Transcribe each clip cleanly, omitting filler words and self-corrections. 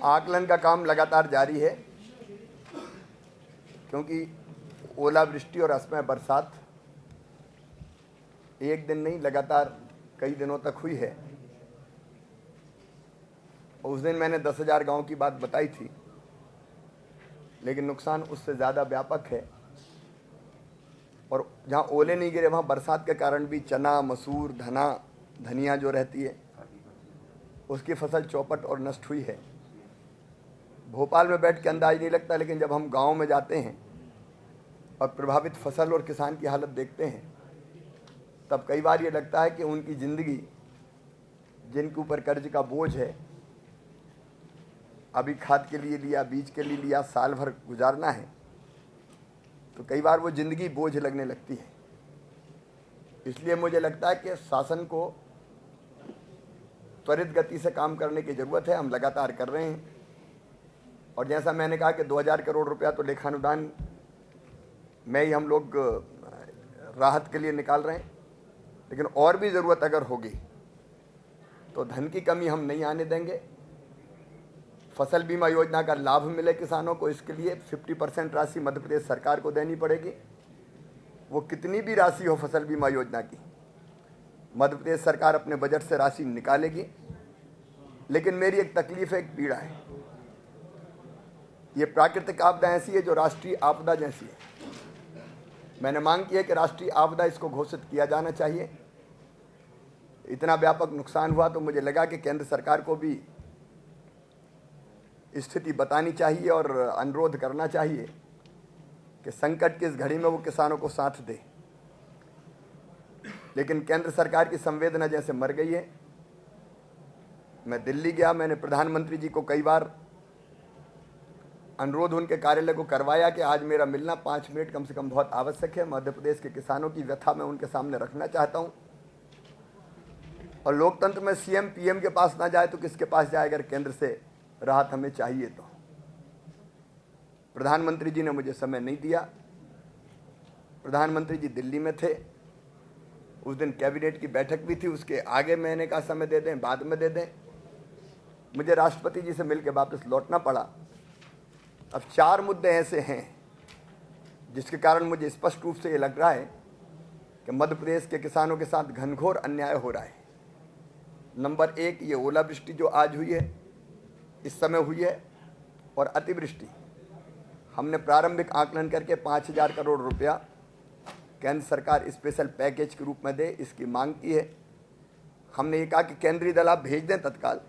आकलन का काम लगातार जारी है, क्योंकि ओलावृष्टि और असमय बरसात एक दिन नहीं लगातार कई दिनों तक हुई है। उस दिन मैंने 10,000 गांव की बात बताई थी, लेकिन नुकसान उससे ज़्यादा व्यापक है। और जहाँ ओले नहीं गिरे वहाँ बरसात के कारण भी चना, मसूर, धनिया जो रहती है उसकी फसल चौपट और नष्ट हुई है। भोपाल में बैठ के अंदाज नहीं लगता, लेकिन जब हम गांव में जाते हैं और प्रभावित फसल और किसान की हालत देखते हैं, तब कई बार ये लगता है कि उनकी ज़िंदगी, जिनके ऊपर कर्ज का बोझ है, अभी खाद के लिए लिया, बीज के लिए लिया, साल भर गुजारना है, तो कई बार वो ज़िंदगी बोझ लगने लगती है। इसलिए मुझे लगता है कि शासन को त्वरित गति से काम करने की ज़रूरत है। हम लगातार कर रहे हैं। और जैसा मैंने कहा कि 2,000 करोड़ रुपया तो लेखानुदान में ही हम लोग राहत के लिए निकाल रहे हैं, लेकिन और भी ज़रूरत अगर होगी तो धन की कमी हम नहीं आने देंगे। फसल बीमा योजना का लाभ मिले किसानों को, इसके लिए 50% राशि मध्य प्रदेश सरकार को देनी पड़ेगी। वो कितनी भी राशि हो फसल बीमा योजना की, मध्य प्रदेश सरकार अपने बजट से राशि निकालेगी। लेकिन मेरी एक तकलीफ है, एक पीड़ा है। ये प्राकृतिक आपदा ऐसी है जो राष्ट्रीय आपदा जैसी है। मैंने मांग की है कि राष्ट्रीय आपदा इसको घोषित किया जाना चाहिए। इतना व्यापक नुकसान हुआ तो मुझे लगा कि केंद्र सरकार को भी स्थिति बतानी चाहिए और अनुरोध करना चाहिए कि संकट की इस घड़ी में वो किसानों को साथ दे। लेकिन केंद्र सरकार की संवेदना जैसे मर गई है। मैं दिल्ली गया, मैंने प्रधानमंत्री जी को कई बार अनुरोध उनके कार्यालय को करवाया कि आज मेरा मिलना 5 मिनट कम से कम बहुत आवश्यक है। मध्य प्रदेश के किसानों की व्यथा मैं उनके सामने रखना चाहता हूं। और लोकतंत्र में सीएम पीएम के पास ना जाए तो किसके पास जाए, अगर केंद्र से राहत हमें चाहिए तो। प्रधानमंत्री जी ने मुझे समय नहीं दिया। प्रधानमंत्री जी दिल्ली में थे, उस दिन कैबिनेट की बैठक भी थी, उसके आगे मैंने कहा समय दे दें, बाद में दे दें। मुझे राष्ट्रपति जी से मिलकर वापस लौटना पड़ा। अब 4 मुद्दे ऐसे हैं जिसके कारण मुझे स्पष्ट रूप से ये लग रहा है कि मध्य प्रदेश के किसानों के साथ घनघोर अन्याय हो रहा है। नंबर 1, ये ओलावृष्टि जो आज हुई है, इस समय हुई है, और अतिवृष्टि। हमने प्रारंभिक आकलन करके 5,000 करोड़ रुपया केंद्र सरकार स्पेशल पैकेज के रूप में दे, इसकी मांग की है। हमने ये कहा कि केंद्रीय दल आप भेज दें तत्काल,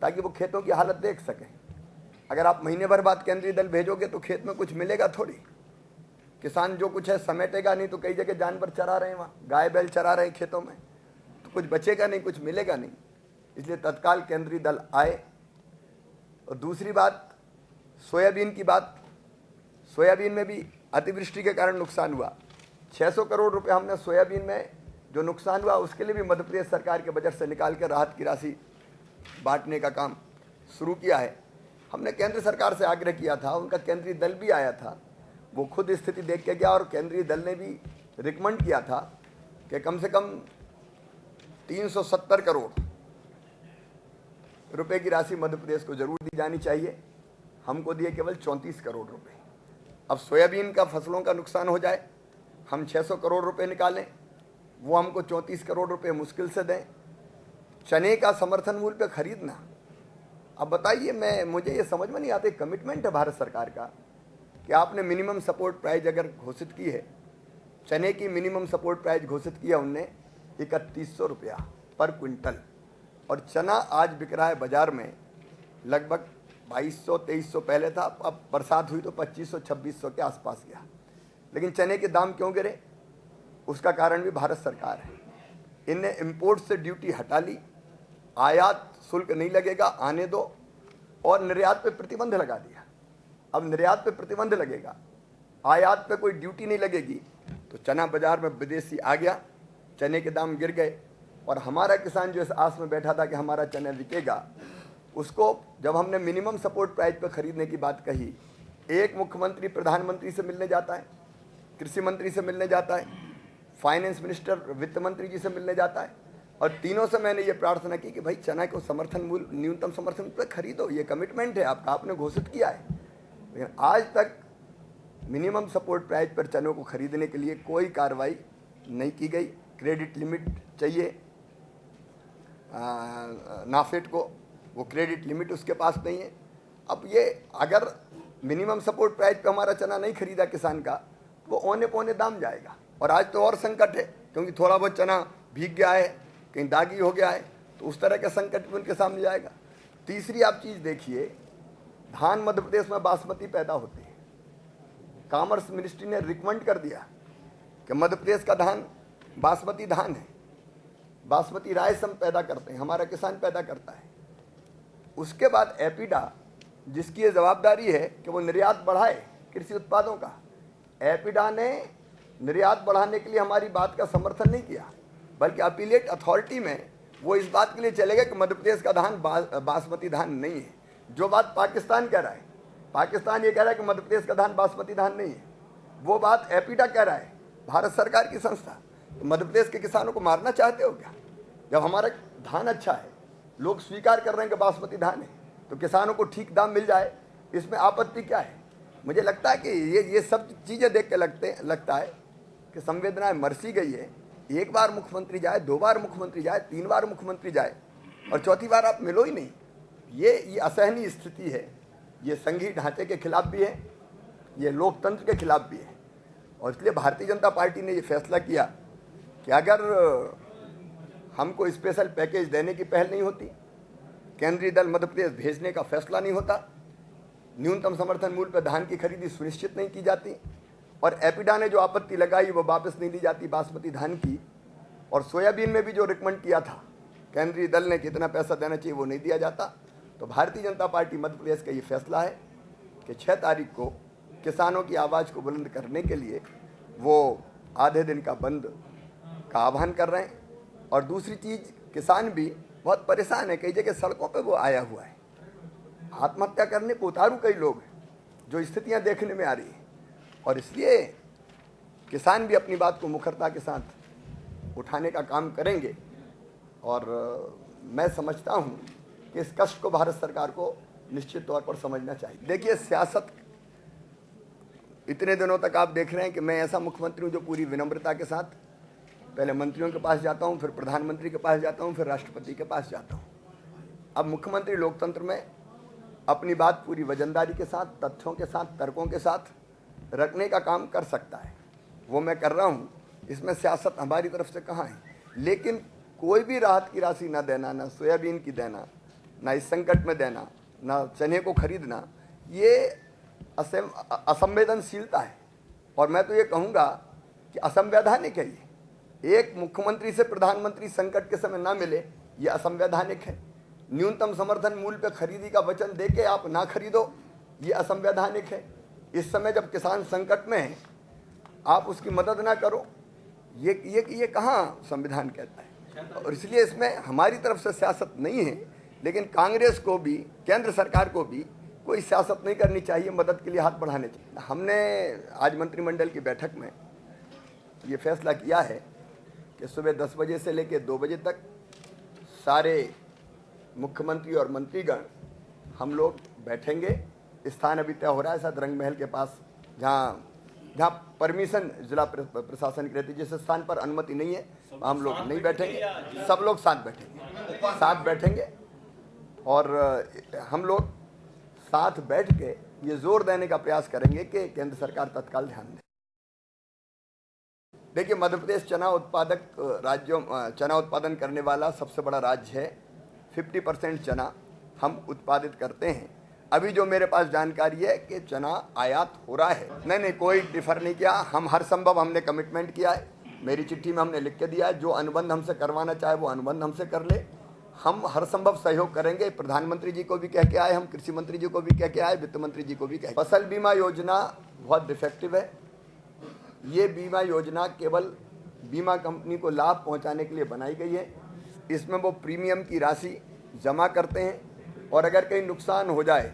ताकि वो खेतों की हालत देख सकें। अगर आप महीने भर बाद केंद्रीय दल भेजोगे तो खेत में कुछ मिलेगा थोड़ी। किसान जो कुछ है समेटेगा नहीं, तो कई जगह जानवर चरा रहे हैं, वहाँ गाय बैल चरा रहे हैं खेतों में, तो कुछ बचेगा नहीं, कुछ मिलेगा नहीं। इसलिए तत्काल केंद्रीय दल आए। और दूसरी बात, सोयाबीन की बात। सोयाबीन में भी अतिवृष्टि के कारण नुकसान हुआ। 600 करोड़ रुपए हमने सोयाबीन में जो नुकसान हुआ उसके लिए भी मध्य प्रदेश सरकार के बजट से निकाल कर राहत की राशि बांटने का काम शुरू किया है। हमने केंद्र सरकार से आग्रह किया था, उनका केंद्रीय दल भी आया था, वो खुद स्थिति देख के गया, और केंद्रीय दल ने भी रिकमेंड किया था कि कम से कम 370 करोड़ रुपए की राशि मध्य प्रदेश को जरूर दी जानी चाहिए। हमको दिए केवल 34 करोड़ रुपए। अब सोयाबीन का फसलों का नुकसान हो जाए, हम 600 करोड़ रुपए निकालें, वो हमको 34 करोड़ रुपए मुश्किल से दें। चने का समर्थन मूल्य पे खरीदना, अब बताइए, मुझे ये समझ में नहीं आता। कमिटमेंट है भारत सरकार का कि आपने मिनिमम सपोर्ट प्राइस अगर घोषित की है, चने की मिनिमम सपोर्ट प्राइस घोषित किया उनने 3100 रुपया पर क्विंटल, और चना आज बिक रहा है बाजार में लगभग 2200-2300 पहले था, अब बरसात हुई तो 2500-2600 के आसपास गया। लेकिन चने के दाम क्यों गिरे, उसका कारण भी भारत सरकार है। इनने इंपोर्ट से ड्यूटी हटा ली, आयात शुल्क नहीं लगेगा, आने दो, और निर्यात पे प्रतिबंध लगा दिया। अब निर्यात पे प्रतिबंध लगेगा, आयात पे कोई ड्यूटी नहीं लगेगी, तो चना बाजार में विदेशी आ गया, चने के दाम गिर गए। और हमारा किसान जो इस आस में बैठा था कि हमारा चना बिकेगा, उसको जब हमने मिनिमम सपोर्ट प्राइस पे खरीदने की बात कही, एक मुख्यमंत्री प्रधानमंत्री से मिलने जाता है, कृषि मंत्री से मिलने जाता है, फाइनेंस मिनिस्टर वित्त मंत्री जी से मिलने जाता है, और तीनों से मैंने ये प्रार्थना की कि भाई चना को समर्थन मूल्य, न्यूनतम समर्थन मूल्य पर खरीदो, ये कमिटमेंट है आपका, आपने घोषित किया है। लेकिन आज तक मिनिमम सपोर्ट प्राइस पर चनों को खरीदने के लिए कोई कार्रवाई नहीं की गई। क्रेडिट लिमिट चाहिए नाफेड को, वो क्रेडिट लिमिट उसके पास नहीं है। अब ये अगर मिनिमम सपोर्ट प्राइस पे हमारा चना नहीं खरीदा किसान का, वो औने पौने दाम जाएगा। और आज तो और संकट है, क्योंकि थोड़ा बहुत चना भीग गया है, कहीं दागी हो गया है, तो उस तरह का संकट भी उनके सामने जाएगा। तीसरी आप चीज़ देखिए, धान मध्य प्रदेश में बासमती पैदा होती है। कॉमर्स मिनिस्ट्री ने रिकमेंड कर दिया कि मध्य प्रदेश का धान बासमती धान है, बासमती राइस हम पैदा करते हैं, हमारा किसान पैदा करता है। उसके बाद एपीडा, जिसकी ये जवाबदारी है कि वो निर्यात बढ़ाए कृषि उत्पादों का, एपीडा ने निर्यात बढ़ाने के लिए हमारी बात का समर्थन नहीं किया, बल्कि अपीलेट अथॉरिटी में वो इस बात के लिए चले गए कि मध्य प्रदेश का धान बासमती धान नहीं है। जो बात पाकिस्तान कह रहा है, पाकिस्तान ये कह रहा है कि मध्य प्रदेश का धान बासमती धान नहीं है, वो बात एपीडा कह रहा है, भारत सरकार की संस्था। तो मध्य प्रदेश के किसानों को मारना चाहते हो क्या? जब हमारा धान अच्छा है, लोग स्वीकार कर रहे हैं कि बासमती धान है, तो किसानों को ठीक दाम मिल जाए, इसमें आपत्ति क्या है? मुझे लगता है कि ये सब चीज़ें देख के लगता है कि संवेदनाएं मरसी गई है। एक बार मुख्यमंत्री जाए, 2 बार मुख्यमंत्री जाए, 3 बार मुख्यमंत्री जाए, और चौथी बार आप मिलो ही नहीं। ये असहनीय स्थिति है। ये संघीय ढांचे के खिलाफ भी है, ये लोकतंत्र के खिलाफ भी है। और इसलिए भारतीय जनता पार्टी ने ये फैसला किया कि अगर हमको स्पेशल पैकेज देने की पहल नहीं होती, केंद्रीय दल मध्य प्रदेश भेजने का फैसला नहीं होता, न्यूनतम समर्थन मूल्य पर धान की खरीदी सुनिश्चित नहीं की जाती, और एपीडा ने जो आपत्ति लगाई वो वापस नहीं दी जाती बासमती धान की, और सोयाबीन में भी जो रिकमेंड किया था केंद्रीय दल ने कितना पैसा देना चाहिए वो नहीं दिया जाता, तो भारतीय जनता पार्टी मध्य प्रदेश का ये फैसला है कि 6 तारीख को किसानों की आवाज़ को बुलंद करने के लिए वो आधे दिन का बंद का आह्वान कर रहे हैं। और दूसरी चीज़, किसान भी बहुत परेशान है, कई जगह सड़कों पे वो आया हुआ है, आत्महत्या करने को उतारू कई लोग हैं, जो स्थितियां देखने में आ रही हैं। और इसलिए किसान भी अपनी बात को मुखरता के साथ उठाने का काम करेंगे। और मैं समझता हूं कि इस कष्ट को भारत सरकार को निश्चित तौर पर समझना चाहिए। देखिए, सियासत इतने दिनों तक आप देख रहे हैं कि मैं ऐसा मुख्यमंत्री हूं जो पूरी विनम्रता के साथ पहले मंत्रियों के पास जाता हूं, फिर प्रधानमंत्री के पास जाता हूं, फिर राष्ट्रपति के पास जाता हूं। अब मुख्यमंत्री लोकतंत्र में अपनी बात पूरी वजनदारी के साथ, तथ्यों के साथ, तर्कों के साथ रखने का काम कर सकता है, वो मैं कर रहा हूं। इसमें सियासत हमारी तरफ से कहाँ है? लेकिन कोई भी राहत की राशि ना देना, ना सोयाबीन की देना, ना इस संकट में देना, ना चने को खरीदना, ये असंवेदनशीलता है। और मैं तो ये कहूँगा कि असंवैधानिक है। ये एक मुख्यमंत्री से प्रधानमंत्री संकट के समय ना मिले, ये असंवैधानिक है। न्यूनतम समर्थन मूल्य पर खरीदी का वचन देके आप ना खरीदो, ये असंवैधानिक है। इस समय जब किसान संकट में है, आप उसकी मदद ना करो, ये कहाँ संविधान कहता है? और इसलिए इसमें हमारी तरफ से सियासत नहीं है, लेकिन कांग्रेस को भी, केंद्र सरकार को भी कोई सियासत नहीं करनी चाहिए, मदद के लिए हाथ बढ़ाने चाहिए। हमने आज मंत्रिमंडल की बैठक में ये फैसला किया है कि सुबह 10 बजे से लेकर 2 बजे तक सारे मुख्यमंत्री और मंत्रीगण हम लोग बैठेंगे। स्थान अभी तय हो रहा है, शायद रंग महल के पास, जहाँ परमिशन जिला प्रशासन की रहती है। जिस स्थान पर अनुमति नहीं है हम लोग नहीं बैठेंगे, सब लोग साथ बैठेंगे और हम लोग साथ बैठ के ये जोर देने का प्रयास करेंगे कि केंद्र सरकार तत्काल ध्यान दे। देखिए, मध्य प्रदेश चना उत्पादन करने वाला सबसे बड़ा राज्य है। 50% चना हम उत्पादित करते हैं। अभी जो मेरे पास जानकारी है कि चना आयात हो रहा है। नहीं, कोई डिफर नहीं किया। हम हर संभव हमने कमिटमेंट किया है, मेरी चिट्ठी में हमने लिख के दिया है, जो अनुबंध हमसे करवाना चाहे वो अनुबंध हमसे कर ले, हम हर संभव सहयोग करेंगे। प्रधानमंत्री जी को भी कह के आए, हम कृषि मंत्री जी को भी कह के आए, वित्त मंत्री जी को भी कह। फसल बीमा योजना बहुत डिफेक्टिव है। ये बीमा योजना केवल बीमा कंपनी को लाभ पहुंचाने के लिए बनाई गई है। इसमें वो प्रीमियम की राशि जमा करते हैं और अगर कहीं नुकसान हो जाए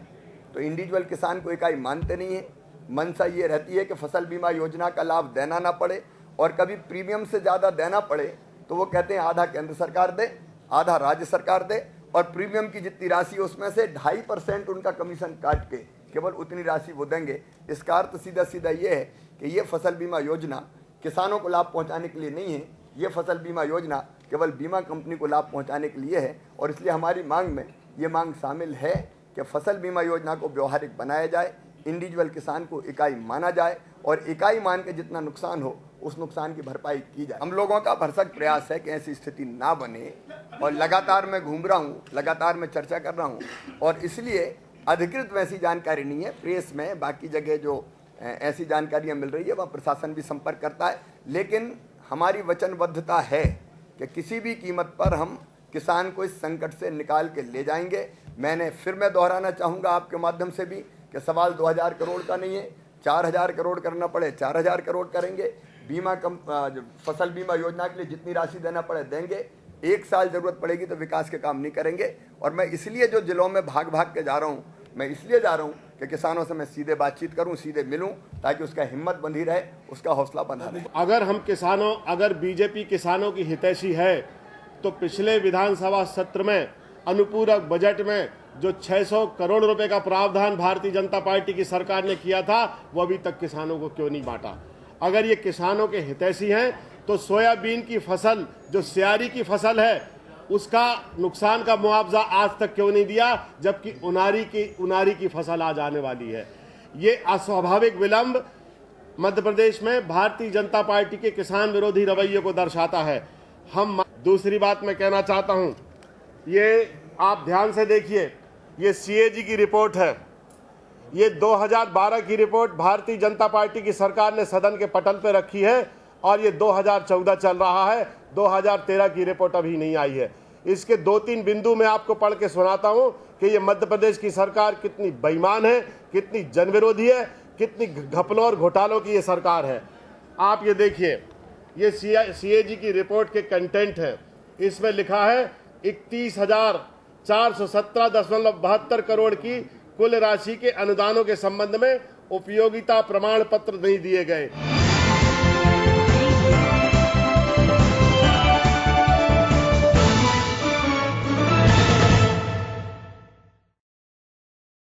तो इंडिविजुअल किसान को इकाई मानते नहीं है। मंशा ये रहती है कि फसल बीमा योजना का लाभ देना ना पड़े और कभी प्रीमियम से ज़्यादा देना पड़े तो वो कहते हैं आधा केंद्र सरकार दे, आधा राज्य सरकार दे, और प्रीमियम की जितनी राशि उसमें से 2.5% उनका कमीशन काट के केवल उतनी राशि वो देंगे। इसका अर्थ सीधा सीधा ये है कि ये फसल बीमा योजना किसानों को लाभ पहुंचाने के लिए नहीं है, ये फसल बीमा योजना केवल बीमा कंपनी को लाभ पहुंचाने के लिए है। और इसलिए हमारी मांग में ये मांग शामिल है कि फसल बीमा योजना को व्यवहारिक बनाया जाए, इंडिविजुअल किसान को इकाई माना जाए, और इकाई मान के जितना नुकसान हो उस नुकसान की भरपाई की जाए। हम लोगों का भरसक प्रयास है कि ऐसी स्थिति ना बने, और लगातार मैं घूम रहा हूँ, लगातार मैं चर्चा कर रहा हूँ, और इसलिए अधिकृत वैसी जानकारी नहीं है। प्रेस में बाकी जगह जो ऐसी जानकारियाँ मिल रही है वह प्रशासन भी संपर्क करता है, लेकिन हमारी वचनबद्धता है कि किसी भी कीमत पर हम किसान को इस संकट से निकाल के ले जाएंगे। मैं दोहराना चाहूँगा आपके माध्यम से भी कि सवाल 2000 करोड़ का नहीं है, 4000 करोड़ करना पड़े 4000 करोड़ करेंगे। फसल बीमा योजना के लिए जितनी राशि देना पड़े देंगे। 1 साल जरूरत पड़ेगी तो विकास के काम नहीं करेंगे। और मैं इसलिए जो जिलों में भाग भाग के जा रहा हूँ, मैं इसलिए जा रहा हूँ कि किसानों से मैं सीधे बातचीत करूँ, सीधे मिलूँ, ताकि उसका हिम्मत बंधी रहे, उसका हौसला बना रहे। अगर बीजेपी किसानों की हितैषी है तो पिछले विधानसभा सत्र में अनुपूरक बजट में जो 600 करोड़ रुपए का प्रावधान भारतीय जनता पार्टी की सरकार ने किया था वो अभी तक किसानों को क्यों नहीं बांटा? अगर ये किसानों के हितैषी हैं तो सोयाबीन की फसल जो सियारी की फसल है उसका नुकसान का मुआवजा आज तक क्यों नहीं दिया, जबकि उनारी की फसल आज आने वाली है। ये अस्वाभाविक विलंब मध्य प्रदेश में भारतीय जनता पार्टी के किसान विरोधी रवैये को दर्शाता है। दूसरी बात मैं कहना चाहता हूं, ये आप ध्यान से देखिए, ये सीएजी की रिपोर्ट है, ये 2012 की रिपोर्ट भारतीय जनता पार्टी की सरकार ने सदन के पटल पे रखी है, और ये 2014 चल रहा है, 2013 की रिपोर्ट अभी नहीं आई है। इसके 2-3 बिंदु मैं आपको पढ़ के सुनाता हूं कि ये मध्य प्रदेश की सरकार कितनी बेईमान है, कितनी जनविरोधी है, कितनी घपलों और घोटालों की ये सरकार है। आप ये देखिए, ये सीएजी की रिपोर्ट के कंटेंट है। इसमें लिखा है 31,417.72 करोड़ की कुल राशि के अनुदानों के संबंध में उपयोगिता प्रमाण पत्र नहीं दिए गए।